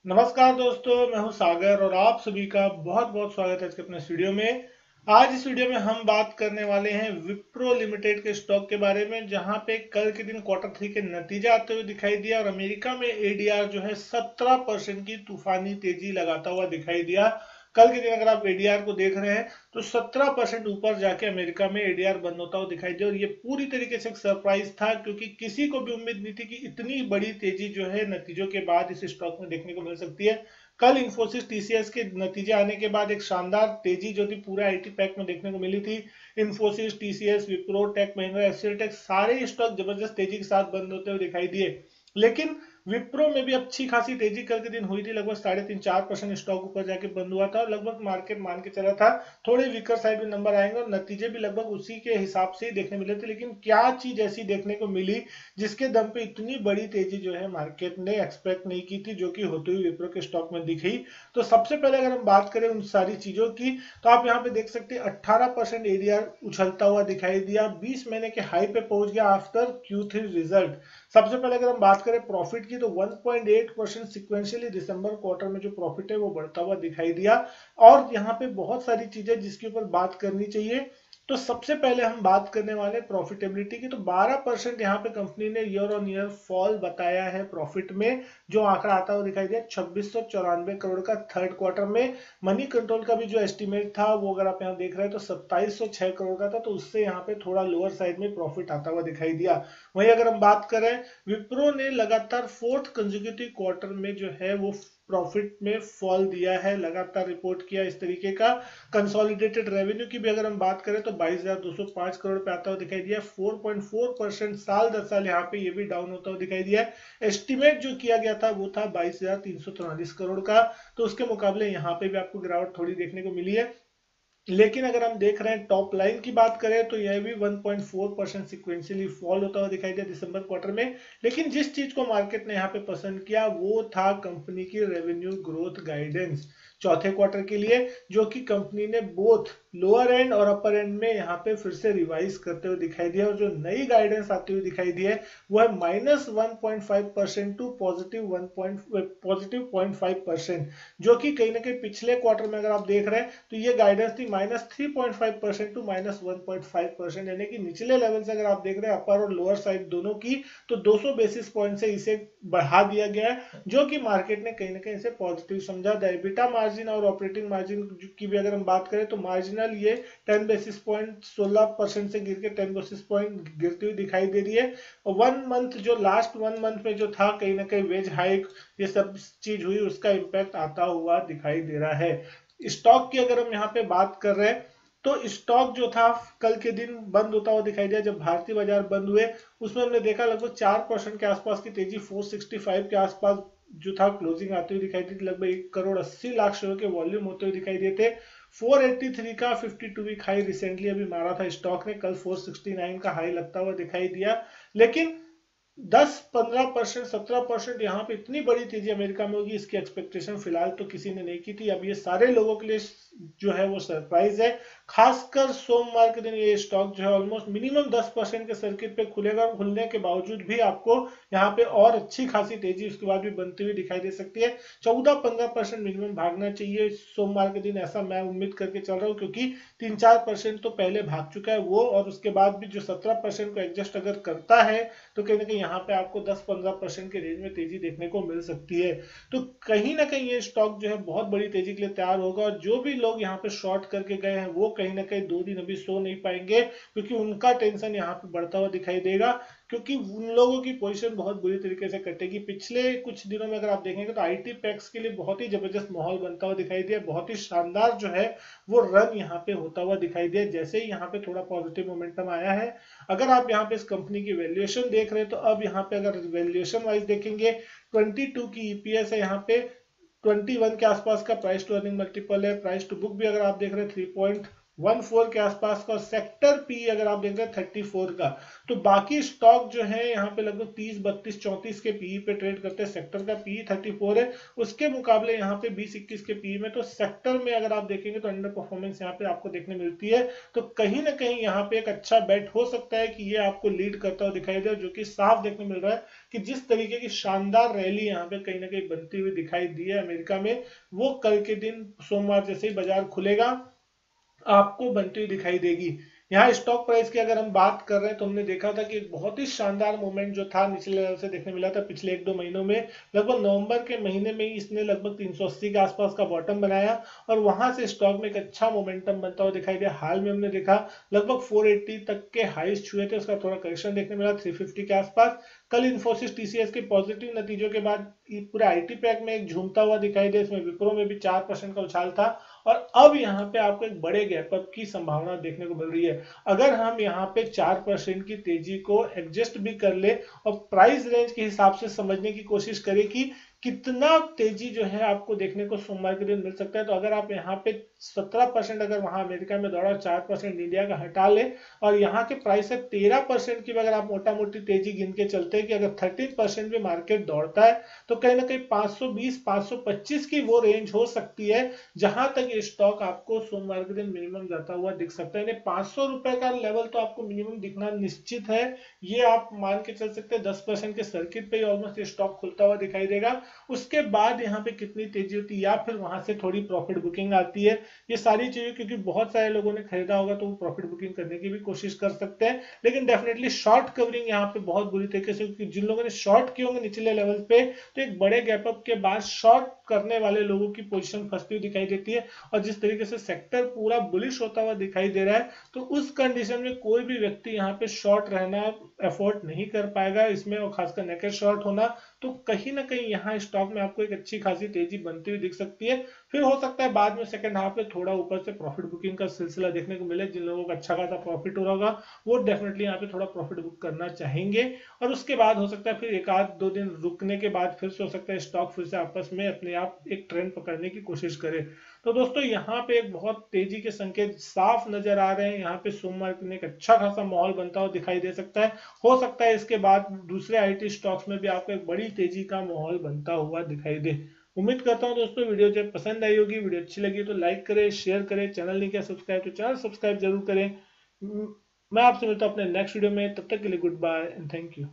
नमस्कार दोस्तों, मैं हूं सागर और आप सभी का बहुत बहुत स्वागत है आज के अपने इस वीडियो में। आज इस वीडियो में हम बात करने वाले हैं विप्रो लिमिटेड के स्टॉक के बारे में, जहां पे कल के दिन क्वार्टर 3 के नतीजे आते हुए दिखाई दिया और अमेरिका में एडीआर जो है 17% की तूफानी तेजी लगाता हुआ दिखाई दिया। कल के दिन अगर आप एडीआर को देख रहे हैं तो 17% ऊपर जाके अमेरिका में एडीआर बंद होता हुआ दिखाई दिया और ये पूरी तरीके से एक सरप्राइज था, क्योंकि किसी को भी उम्मीद नहीं थी कि इतनी बड़ी तेजी जो है नतीजों के बाद इस स्टॉक में देखने को मिल सकती है। कल इंफोसिस टीसीएस के नतीजे आने के बाद एक शानदार तेजी जो थी पूरे आईटी पैक में देखने को मिली थी। इंफोसिस, टीसीएस, विप्रो, टेक महिंद्रा, एचसीएल टेक सारे स्टॉक जबरदस्त तेजी के साथ बंद होते हुए दिखाई दिए। लेकिन विप्रो में भी अच्छी खासी तेजी कल के दिन हुई थी, लगभग 3.5-4% स्टॉक ऊपर जाके बंद हुआ था और लगभग मार्केट मान के चला था थोड़े वीकर साइड में नंबर आएंगे और नतीजे भी लगभग उसी के हिसाब से ही देखने मिले थे। लेकिन क्या चीज ऐसी देखने को मिली जिसके दम पे इतनी बड़ी तेजी जो है मार्केट ने एक्सपेक्ट नहीं की थी, जो कि होते हुए विप्रो के स्टॉक में दिखी। तो सबसे पहले अगर हम बात करें उन सारी चीजों की, तो आप यहाँ पे देख सकते हैं 18% एडीआर उछलता हुआ दिखाई दिया, 20 महीने के हाई पे पहुंच गया आफ्टर Q3 रिजल्ट। सबसे पहले अगर हम बात करें प्रॉफिट की, तो 1.8% सिक्वेंशियली दिसंबर क्वार्टर में जो प्रॉफिट है वो बढ़ता हुआ दिखाई दिया। और यहाँ पे बहुत सारी चीजें जिसके ऊपर बात करनी चाहिए। तो सबसे पहले हम बात करने वाले प्रॉफिटेबिलिटी की, तो 12% यहाँ पे कंपनी ने ईयर ऑन ईयर फॉल बताया है प्रॉफिट में। जो आंकड़ा आता हुआ दिखाई दिया 2694 करोड़ का थर्ड क्वार्टर में। मनी कंट्रोल का भी जो एस्टिमेट था वो अगर आप यहाँ देख रहे हैं तो 2706 करोड़ का था, तो उससे यहाँ पे थोड़ा लोअर साइड में प्रॉफिट आता हुआ दिखाई दिया। वहीं अगर हम बात करें, विप्रो ने लगातार फोर्थ कंसेक्यूटिव क्वार्टर में जो है वो प्रॉफिट में फॉल दिया है, लगातार रिपोर्ट किया इस तरीके का। कंसोलिडेटेड रेवेन्यू की भी अगर हम बात करें तो 22,205 करोड़ पे आता हुआ दिखाई दिया, 4.4% साल दर साल यहाँ पे ये भी डाउन होता हुआ दिखाई दिया। एस्टिमेट जो किया गया था वो था 22,343 करोड़ का, तो उसके मुकाबले यहाँ पे भी आपको गिरावट थोड़ी देखने को मिली है। लेकिन अगर हम देख रहे हैं टॉप लाइन की बात करें तो यह भी 1.4% सिक्वेंशियली फॉल होता हुआ दिखाई दिया दिसंबर क्वार्टर में। लेकिन जिस चीज को मार्केट ने यहाँ पे पसंद किया वो था कंपनी की रेवेन्यू ग्रोथ गाइडेंस चौथे क्वार्टर के लिए, जो कि कंपनी ने बोथ लोअर एंड और अपर एंड में यहाँ पे फिर से रिवाइज करते हुए दिखाई दिया और जो नई गाइडेंस आती हुई दिखाई दी है वो है -1.5% टू पॉजिटिव 0.5%, जो कि कहीं ना कहीं पिछले क्वार्टर में अगर आप देख रहे हैं तो ये गाइडेंस थी -3.5% टू -1.5%, यानी कि निचले लेवल से अगर आप देख रहे हैं अपर और लोअर साइड दोनों की, तो 200 बेसिस पॉइंट से इसे बढ़ा दिया गया है, जो कि मार्केट ने कहीं ना कहीं इसे पॉजिटिव समझा। एबिटा मार्जिन और ऑपरेटिंग मार्जिन की भी अगर हम बात करें तो मार्जिनल ये 10 बेसिस पॉइंट 16% से गिर के 10 बेसिस पॉइंट गिरती हुई दिखाई दे रही है। और 1 मंथ जो लास्ट 1 मंथ में जो था कहीं ना कहीं वेज हाइक ये सब चीज हुई, उसका इम्पैक्ट आता हुआ दिखाई दे रहा है। स्टॉक की अगर हम यहाँ पे बात कर रहे हैं तो स्टॉक जो था कल के दिन बंद होता हुआ दिखाई दिया, जब भारतीय बाजार बंद हुए उसमें हमने देखा लगभग 4% के आसपास की तेजी, 465 के आसपास जो था क्लोजिंग आती हुई दिखाई दी थी, लगभग 1 करोड़ 80 लाख शेयर के वॉल्यूम होते हुए दिखाई दिए थे। 483 का 52 वीक हाई रिसेंटली अभी मारा था स्टॉक ने, कल 469 का हाई लगता हुआ दिखाई दिया। लेकिन 10-15%, 17% यहाँ पे इतनी बड़ी तेजी अमेरिका में होगी इसकी एक्सपेक्टेशन फिलहाल तो किसी ने नहीं की थी। अब ये सारे लोगों के लिए जो है वो सरप्राइज है। खासकर सोमवार के दिन ये स्टॉक जो है ऑलमोस्ट मिनिमम 10% के सर्किट पे खुलेगा, खुलने के बावजूद भी आपको यहाँ पे और अच्छी खासी तेजी उसके बाद भी बनती हुई दिखाई दे सकती है। 14-15% मिनिमम भागना चाहिए सोमवार के दिन, ऐसा मैं उम्मीद करके चल रहा हूँ, क्योंकि 3-4% तो पहले भाग चुका है वो, और उसके बाद भी जो 17% को एडजस्ट अगर करता है तो कहीं ना कहीं यहाँ पे आपको 10-15% के रेंज में तेजी देखने को मिल सकती है। तो कहीं ना कहीं ये स्टॉक जो है बहुत बड़ी तेजी के लिए तैयार होगा, और जो भी लोग यहाँ पे शॉर्ट करके गए हैं वो कहीं ना कहीं 2 दिन अभी सो नहीं पाएंगे, क्योंकि उनका टेंशन यहाँ पे बढ़ता हुआ दिखाई देगा, क्योंकि उन लोगों की पोजीशन बहुत बुरी तरीके से कटेगी। पिछले कुछ दिनों में अगर आप देखेंगे तो आईटी पैक्स के लिए बहुत ही जबरदस्त माहौल बनता हुआ दिखाई दिया, बहुत ही शानदार जो है वो रन यहाँ पे होता हुआ दिखाई दिया, जैसे ही यहाँ पे थोड़ा पॉजिटिव मोमेंटम आया है। अगर आप यहाँ पे इस कंपनी की वैल्यूएशन देख रहे हैं तो अब यहाँ पे अगर वैल्यूएशन वाइज देखेंगे 22 की ईपीएस है यहाँ पे, 21 के आसपास का प्राइस टू अर्निंग मल्टीपल है, प्राइस टू बुक भी अगर आप देख रहे हैं 14 के आसपास का, और सेक्टर पी अगर आप देख रहे हैं 34 का। तो बाकी स्टॉक जो है यहाँ पे लगभग 30, 32, 34 के पी पे ट्रेड करते हैं। सेक्टर का पी 34 है, उसके मुकाबले यहाँ पे 20, 21 के पी में। तो सेक्टर में अगर आप देखेंगे तो अंडर परफॉर्मेंस यहाँ पे आपको देखने मिलती है। तो कहीं ना कहीं यहाँ पे एक अच्छा बेट हो सकता है कि ये आपको लीड करता हुआ दिखाई दे, जो कि साफ देखने मिल रहा है कि जिस तरीके की शानदार रैली यहाँ पे कहीं ना कहीं बनती हुई दिखाई दी है अमेरिका में, वो कल के दिन सोमवार जैसे ही बाजार खुलेगा आपको बनती हुई दिखाई देगी। यहाँ स्टॉक प्राइस की अगर हम बात कर रहे हैं तो हमने देखा था कि एक बहुत ही शानदार मूवमेंट जो था निचले लेवल से देखने मिला था पिछले 1-2 महीनों में। लगभग नवंबर के महीने में ही इसने लगभग 380 के आसपास का बॉटम बनाया और वहां से स्टॉक में एक अच्छा मोमेंटम बनता हुआ दिखाई दिया। हाल में हमने देखा लगभग 480 तक के हाईस छुए थे, उसका थोड़ा करेक्शन देखने मिला 350 के आसपास। कल इन्फोसिस टीसीएस के पॉजिटिव नतीजों के बाद पूरा आईटी पैक में एक झूमता हुआ दिखाई दिया, इसमें विप्रो में भी 4% का उछाल था। और अब यहाँ पे आपको एक बड़े गैप अप की संभावना देखने को मिल रही है। अगर हम यहाँ पे 4% की तेजी को एडजस्ट भी कर ले और प्राइस रेंज के हिसाब से समझने की कोशिश करें कि कितना तेजी जो है आपको देखने को सोमवार के दिन मिल सकता है, तो अगर आप यहाँ पे 17% अगर वहां अमेरिका में दौड़ा, 4% इंडिया का हटा ले और यहाँ के प्राइस है 13% की, अगर आप मोटा मोटी तेजी गिन के चलते हैं कि अगर 13% भी मार्केट दौड़ता है तो कहीं ना कहीं 520, 525 की वो रेंज हो सकती है जहां तक ये स्टॉक आपको सोमवार के दिन मिनिमम जाता हुआ दिख सकता है। 500 रुपए का लेवल तो आपको मिनिमम दिखना निश्चित है, ये आप मान के चल सकते हैं। 10% के सर्किट पे ही ऑलमोस्ट ये स्टॉक खुलता हुआ दिखाई देगा। उसके बाद यहाँ पे कितनी तेजी होती है या फिर वहां से थोड़ी प्रॉफिट बुकिंग आती है, ये सारी चीजें क्योंकि बहुत सारे लोगों ने खरीदा होगा तो वो प्रॉफिट बुकिंग करने की भी कोशिश कर सकते हैं। लेकिन डेफिनेटली शॉर्ट कवरिंग यहाँ पे बहुत बुरी तरीके से, क्योंकि जिन लोगों ने शॉर्ट किए होंगे निचले लेवल पे तो एक बड़े गैप अप के बाद शॉर्ट करने वाले लोगों की पोजीशन फंसती हुई दिखाई देती है। और जिस तरीके से सेक्टर पूरा बुलिश होता हुआ दिखाई दे रहा है तो उस कंडीशन में कोई भी व्यक्ति यहाँ पे शॉर्ट रहना अफोर्ड नहीं कर पाएगा इसमें, और खासकर नेकेड शॉर्ट होना। तो कहीं ना कहीं यहाँ स्टॉक में आपको एक अच्छी खासी तेजी बनती हुई दिख सकती है। फिर हो सकता है बाद में सेकंड हाफ में थोड़ा ऊपर से प्रॉफिट बुकिंग का सिलसिला देखने को मिले। जिन लोगों का अच्छा खासा प्रॉफिट हो रहा होगा वो डेफिनेटली यहाँ पे थोड़ा प्रॉफिट बुक करना चाहेंगे, और उसके बाद हो सकता है फिर 1-2 दिन रुकने के बाद फिर से हो सकता है स्टॉक फिर से आपस में अपने आप एक ट्रेंड पकड़ने की कोशिश करे। तो दोस्तों यहाँ पे एक बहुत तेजी के संकेत साफ नजर आ रहे हैं। यहाँ पे सोमवार को एक अच्छा खासा माहौल बनता हुआ दिखाई दे सकता है। हो सकता है इसके बाद दूसरे आईटी स्टॉक्स में भी आपको एक बड़ी तेजी का माहौल बनता हुआ दिखाई दे। उम्मीद करता हूं दोस्तों वीडियो जब पसंद आई होगी, वीडियो अच्छी लगी तो लाइक करें, शेयर करें, चैनल नहीं किया सब्सक्राइब तो चैनल सब्सक्राइब जरूर करें। मैं आपसे मिलता हूं अपने नेक्स्ट वीडियो में, तब तक के लिए good bye and thank you.